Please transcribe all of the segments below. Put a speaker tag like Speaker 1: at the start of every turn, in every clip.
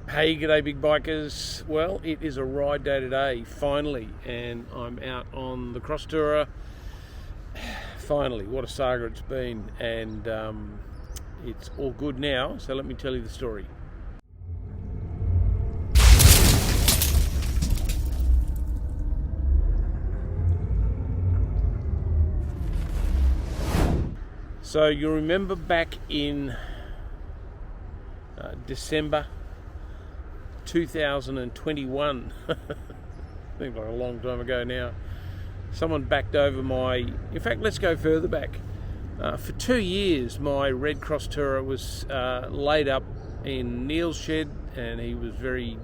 Speaker 1: Hey, g'day big bikers. Well, it is a ride day today, finally, and I'm out on the CROSSTOURER. Finally, what a saga it's been, and it's all good now, so let me tell you the story. So you remember back in December 2021, seems like a long time ago now, someone backed over in fact, let's go further back. For 2 years, my red CROSSTOURER was laid up in Neil's shed, and he was very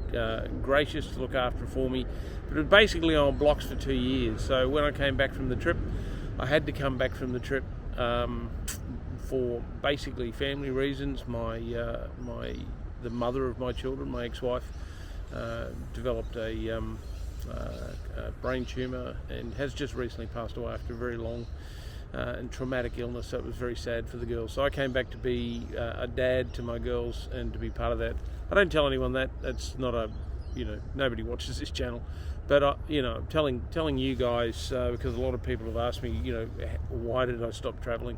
Speaker 1: gracious to look after it for me. But it was basically on blocks for 2 years. So when I came back from the trip, I had to come back from the trip for basically family reasons. The mother of my children, my ex-wife, developed a brain tumour and has just recently passed away after a very long and traumatic illness. So it was very sad for the girls. So I came back to be a dad to my girls and to be part of that. I don't tell anyone that. That's not nobody watches this channel. But I'm telling you guys because a lot of people have asked me, why did I stop travelling?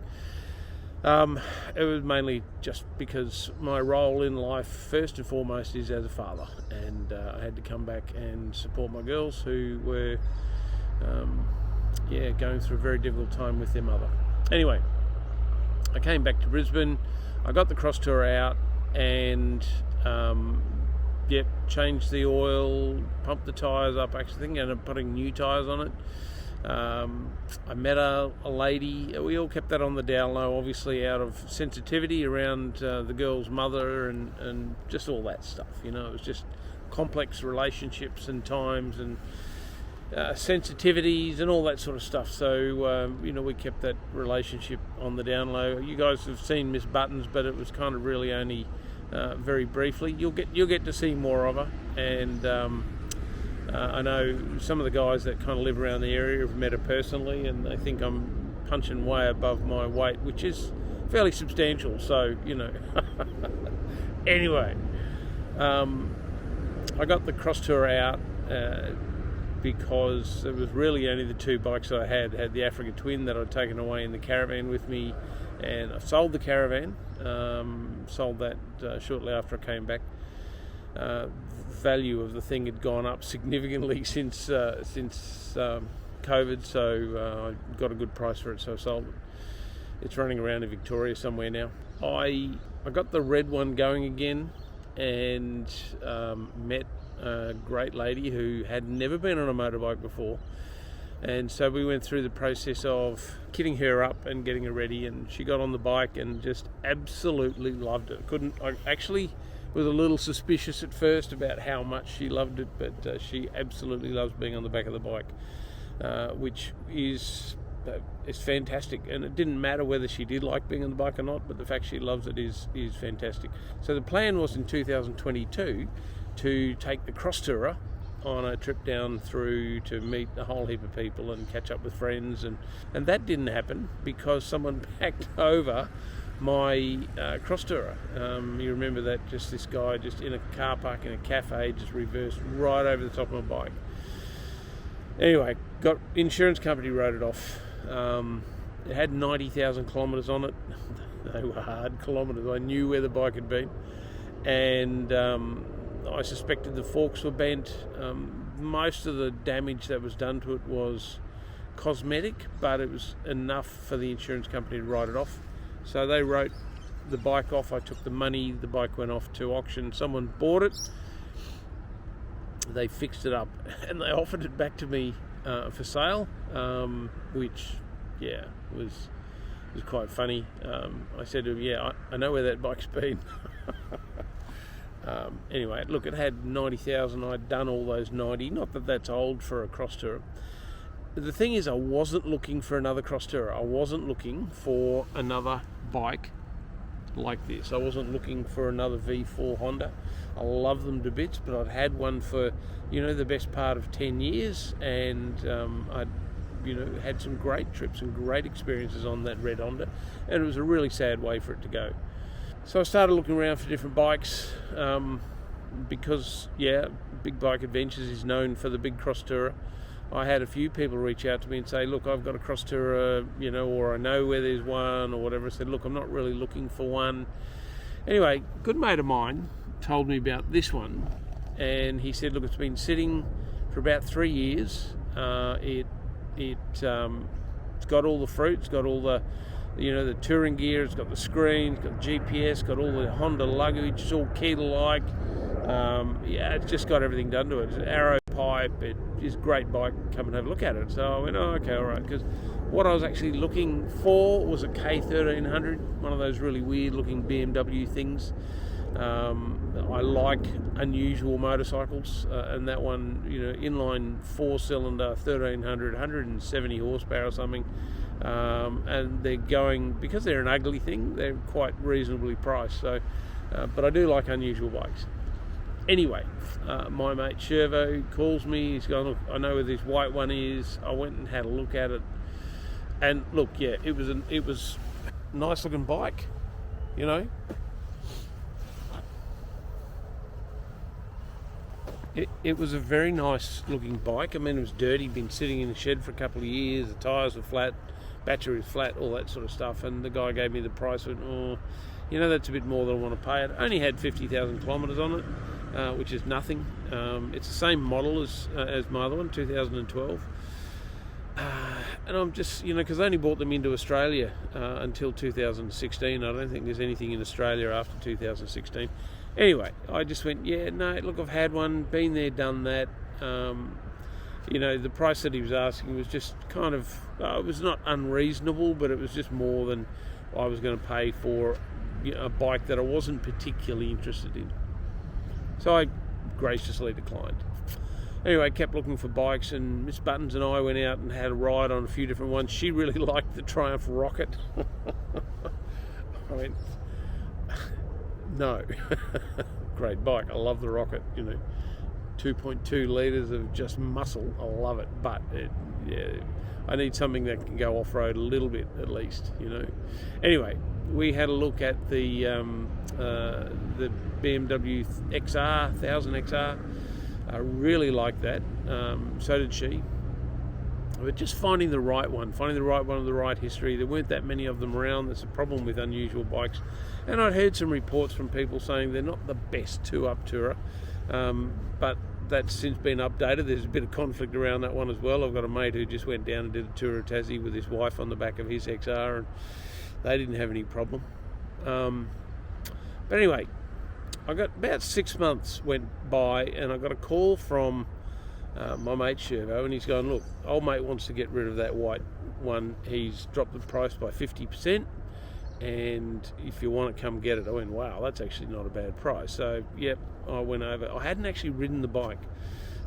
Speaker 1: It was mainly just because my role in life, first and foremost, is as a father, and I had to come back and support my girls who were, going through a very difficult time with their mother. Anyway, I came back to Brisbane. I got the CROSSTOURER out, and changed the oil, pumped the tyres up. Actually, I think I ended up putting new tyres on it. I met a lady. We all kept that on the down low, obviously out of sensitivity around the girl's mother and just all that stuff. It was just complex relationships and times and sensitivities and all that sort of stuff. So we kept that relationship on the down low. You guys have seen Miss Buttons, but it was kind of really only very briefly. You'll get to see more of her, and I know some of the guys that kind of live around the area have met her personally, and they think I'm punching way above my weight, which is fairly substantial. So anyway, I got the CROSSTOURER out because it was really only the two bikes I had. I had the Africa Twin that I'd taken away in the caravan with me, and I sold the caravan. Sold that shortly after I came back. Value of the thing had gone up significantly since COVID, so I got a good price for it, so I sold it. It's running around in Victoria somewhere now. I got the red one going again, and met a great lady who had never been on a motorbike before, and so we went through the process of kitting her up and getting her ready, and she got on the bike and just absolutely loved it. I actually was a little suspicious at first about how much she loved it, but she absolutely loves being on the back of the bike, which is fantastic. And it didn't matter whether she did like being on the bike or not, but the fact she loves it is fantastic. So the plan was in 2022 to take the CROSSTOURER on a trip down through to meet a whole heap of people and catch up with friends, and that didn't happen because someone backed over my CROSSTOURER. You remember that, just this guy just in a car park in a cafe just reversed right over the top of my bike. Anyway, got insurance company wrote it off. It had 90,000 kilometres on it. They were hard kilometres. I knew where the bike had been, and I suspected the forks were bent. Most of the damage that was done to it was cosmetic, but it was enough for the insurance company to write it off. So they wrote the bike off. I took the money. The bike went off to auction. Someone bought it. They fixed it up, and they offered it back to me for sale, which was quite funny. I said to him, I know where that bike's been. Anyway, look, it had 90,000. I'd done all those 90. Not that that's old for a CROSSTOURER. The thing is, I wasn't looking for another CROSSTOURER. I wasn't looking for another bike like this. I wasn't looking for another V4 Honda. I love them to bits, but I'd had one for, the best part of 10 years, and I'd, had some great trips and great experiences on that red Honda, and it was a really sad way for it to go. So I started looking around for different bikes. because Big Bike Adventures is known for the big cross tourer, I had a few people reach out to me and say, look, I've got a cross tourer, or I know where there's one or whatever. I said, look, I'm not really looking for one. Anyway, a good mate of mine told me about this one, and he said, look, it's been sitting for about 3 years. It's got all the fruit, it's got all the the touring gear, it's got the screen, it's got GPS, got all the Honda luggage, it's all Key-like. It's just got everything done to it. It's an arrow pipe, it is a great bike, come and have a look at it. So I went, oh, okay, all right, because what I was actually looking for was a K1300, one of those really weird looking BMW things. I like unusual motorcycles, and that one, inline 4-cylinder 1300, 170 horsepower or something, and they're going, because they're an ugly thing, they're quite reasonably priced. So, but I do like unusual bikes. Anyway, my mate Shervo calls me. He's going, look, I know where this white one is. I went and had a look at it, and look, it was a nice looking bike, It was a very nice looking bike. I mean, it was dirty, been sitting in the shed for a couple of years, the tyres were flat, battery was flat, all that sort of stuff, and the guy gave me the price. Went, that's a bit more than I want to pay it. I only had 50,000 kilometres on it, which is nothing. It's the same model as my other one, 2012. And I'm just, because I only bought them into Australia until 2016. I don't think there's anything in Australia after 2016. Anyway, I just went, look, I've had one, been there, done that. The price that he was asking was just kind of, it was not unreasonable, but it was just more than I was going to pay for a bike that I wasn't particularly interested in. So I graciously declined. Anyway, kept looking for bikes, and Miss Buttons and I went out and had a ride on a few different ones. She really liked the Triumph Rocket. I went, no. Great bike. I love the Rocket, 2.2 litres of just muscle. I love it, but I need something that can go off-road a little bit at least, Anyway, we had a look at the BMW XR, 1000XR. I really liked that. So did she. But just finding the right one of the right history. There weren't that many of them around. That's a problem with unusual bikes. And I'd heard some reports from people saying they're not the best two-up tourer, but that's since been updated. There's a bit of conflict around that one as well. I've got a mate who just went down and did a tour of Tassie with his wife on the back of his XR, and they didn't have any problem. But anyway, I got about 6 months went by, and I got a call from my mate Shervo, and he's going, look, old mate wants to get rid of that white one. He's dropped the price by 50%, and if you want to, come get it. I went, wow, that's actually not a bad price. So yep, I went over. I hadn't actually ridden the bike.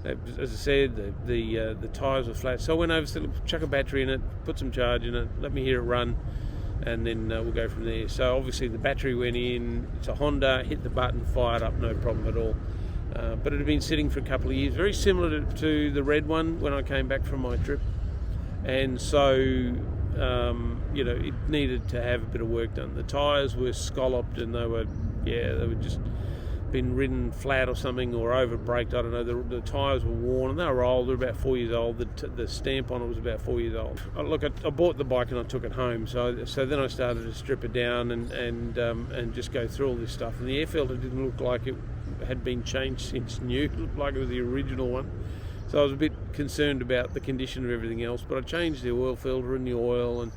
Speaker 1: As I said, the tyres were flat, so I went over, said, look, chuck a battery in it, put some charge in it, let me hear it run, and then we'll go from there. So obviously the battery went in. It's a Honda, hit the button, fired up, no problem at all. But it had been sitting for a couple of years, very similar to the red one when I came back from my trip, and so it needed to have a bit of work done. The tyres were scalloped, and they were just been ridden flat or something, or over braked. I don't know. The tyres were worn, and they were old. They were about 4 years old. The stamp on it was about 4 years old. Look, I bought the bike and I took it home. So then I started to strip it down and just go through all this stuff. And the air filter didn't look like it had been changed since new. It looked like it was the original one. So I was a bit concerned about the condition of everything else. But I changed the oil filter and the oil, and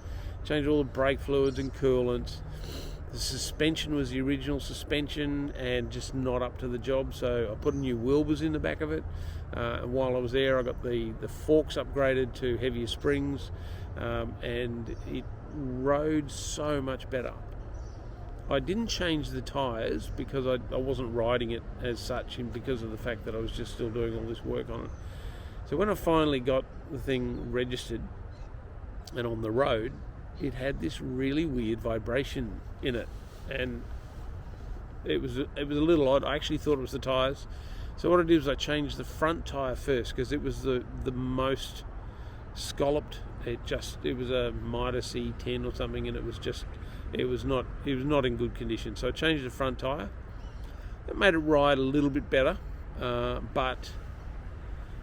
Speaker 1: changed all the brake fluids and coolants. The suspension was the original suspension and just not up to the job, so I put new Wilburs in the back of it. And while I was there, I got the forks upgraded to heavier springs, and it rode so much better. I didn't change the tyres because I wasn't riding it as such, and because of the fact that I was just still doing all this work on it. So when I finally got the thing registered and on the road, it had this really weird vibration in it, and it was a little odd. I actually thought it was the tyres. So what I did was I changed the front tyre first, because it was the most scalloped. It was a Midas E10 or something, and it was not in good condition. So I changed the front tyre. It made it ride a little bit better, but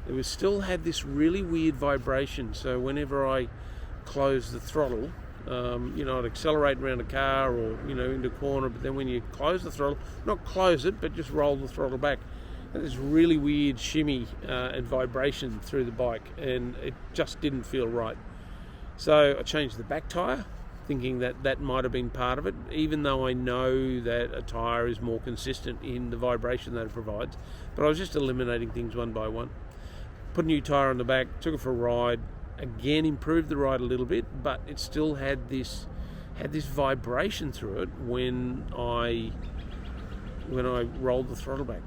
Speaker 1: it was still had this really weird vibration. So whenever I closed the throttle, I'd accelerate around a car or, into a corner, but then when you close the throttle, not close it, but just roll the throttle back, and this really weird shimmy and vibration through the bike, and it just didn't feel right. So I changed the back tyre, thinking that might have been part of it, even though I know that a tyre is more consistent in the vibration that it provides. But I was just eliminating things one by one. Put a new tyre on the back, took it for a ride, again improved the ride a little bit, but it still had this vibration through it when I rolled the throttle back.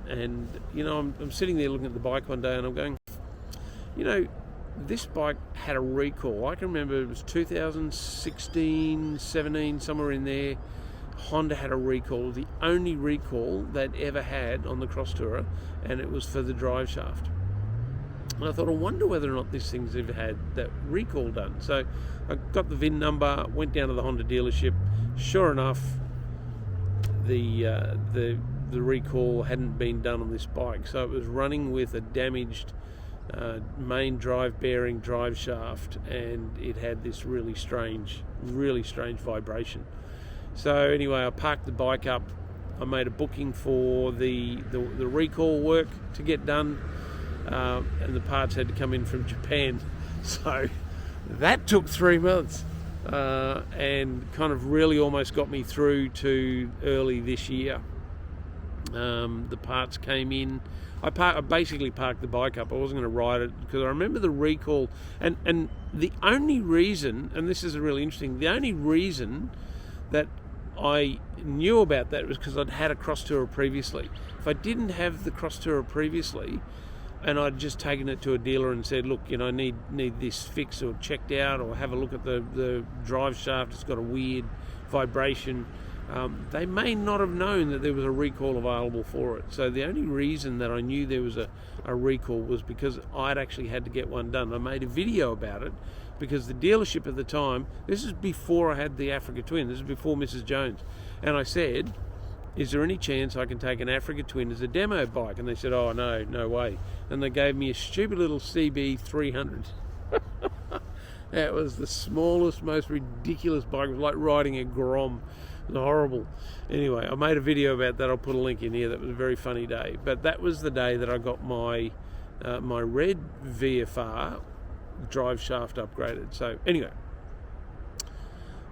Speaker 1: And I'm sitting there looking at the bike one day and I'm going, this bike had a recall. I can remember it was 2016, 17, somewhere in there. Honda had a recall, the only recall they'd ever had on the CROSSTOURER, and it was for the drive shaft. And I thought, I wonder whether or not this thing's ever had that recall done. So I got the VIN number, went down to the Honda dealership. Sure enough, the recall hadn't been done on this bike, so it was running with a damaged main drive bearing, drive shaft, and it had this really strange vibration. So anyway, I parked the bike up. I made a booking for the recall work to get done, and the parts had to come in from Japan. So that took 3 months, and kind of really almost got me through to early this year. The parts came in. I basically parked the bike up. I wasn't going to ride it because I remember the recall, and the only reason, and this is really interesting, the only reason that I knew about that was because I'd had a CROSSTOURER previously. If I didn't have the CROSSTOURER previously, and I'd just taken it to a dealer and said, look, I need this fixed or checked out, or have a look at the drive shaft, it's got a weird vibration, they may not have known that there was a recall available for it. So the only reason that I knew there was a recall was because I'd actually had to get one done. I made a video about it because the dealership at the time, this is before I had the Africa Twin, this is before Mrs. Jones, and I said, is there any chance I can take an Africa Twin as a demo bike? And they said, oh no way. And they gave me a stupid little CB300. That was the smallest, most ridiculous bike. It was like riding a Grom. It was horrible. Anyway, I made a video about that. I'll put a link in here. That was a very funny day. But that was the day that I got my red VFR drive shaft upgraded. So anyway,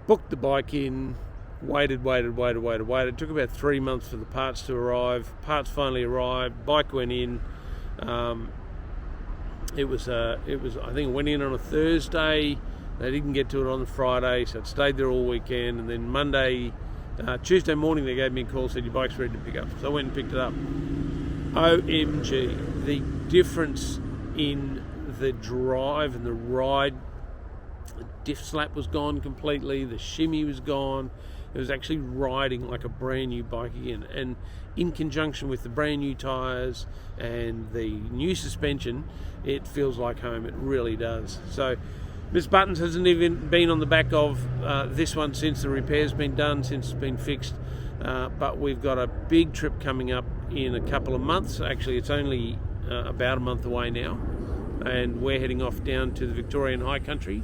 Speaker 1: booked the bike in, waited. It took about 3 months for the parts to arrive. Parts finally arrived. Bike went in. It was I think it went in on a Thursday. They didn't get to it on the Friday, so it stayed there all weekend. And then Tuesday morning, they gave me a call, said your bike's ready to pick up. So I went and picked it up. OMG, the difference in the drive and the ride. The diff slap was gone completely. The shimmy was gone. It was actually riding like a brand new bike again. And in conjunction with the brand new tyres and the new suspension, it feels like home. It really does. So Miss Buttons hasn't even been on the back of this one since the repair's been done, since it's been fixed. But we've got a big trip coming up in a couple of months. Actually, it's only about a month away now. And we're heading off down to the Victorian High Country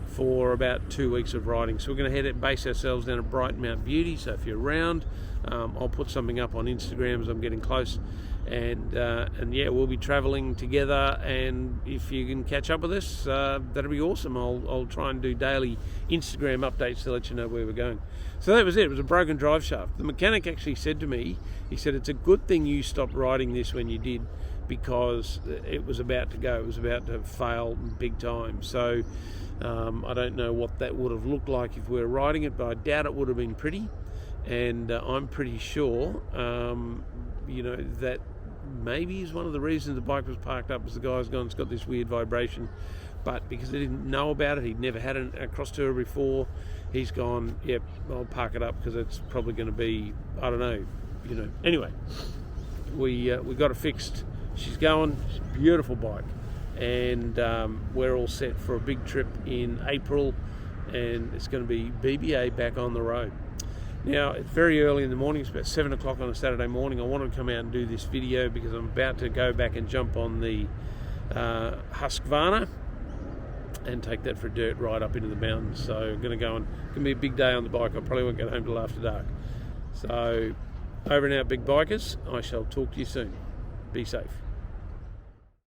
Speaker 1: for about 2 weeks of riding. So we're going to base ourselves down at Brighton Mount Beauty. So if you're around, I'll put something up on Instagram as I'm getting close. And yeah, we'll be traveling together, and if you can catch up with us, that'll be awesome. I'll try and do daily Instagram updates to let you know where we're going. So that was it. It was a broken drive shaft. The mechanic actually said to me, he said, it's a good thing you stopped riding this when you did, because it was about to go. It was about to fail big time. So I don't know what that would have looked like if we were riding it, but I doubt it would have been pretty. And I'm pretty sure, that maybe is one of the reasons the bike was parked up, was the guy's gone, it's got this weird vibration. But because he didn't know about it, he'd never had a CROSSTOURER before, he's gone, yep, I'll park it up because it's probably going to be, I don't know, Anyway, we got it fixed. She's going. It's a beautiful bike, and we're all set for a big trip in April, and it's going to be BBA back on the road. Now, it's very early in the morning, it's about 7 o'clock on a Saturday morning. I wanted to come out and do this video because I'm about to go back and jump on the Husqvarna and take that for a dirt ride up into the mountains. So I'm going to go, and it's going to be a big day on the bike. I probably won't get home till after dark. So over and out, big bikers. I shall talk to you soon. Be safe.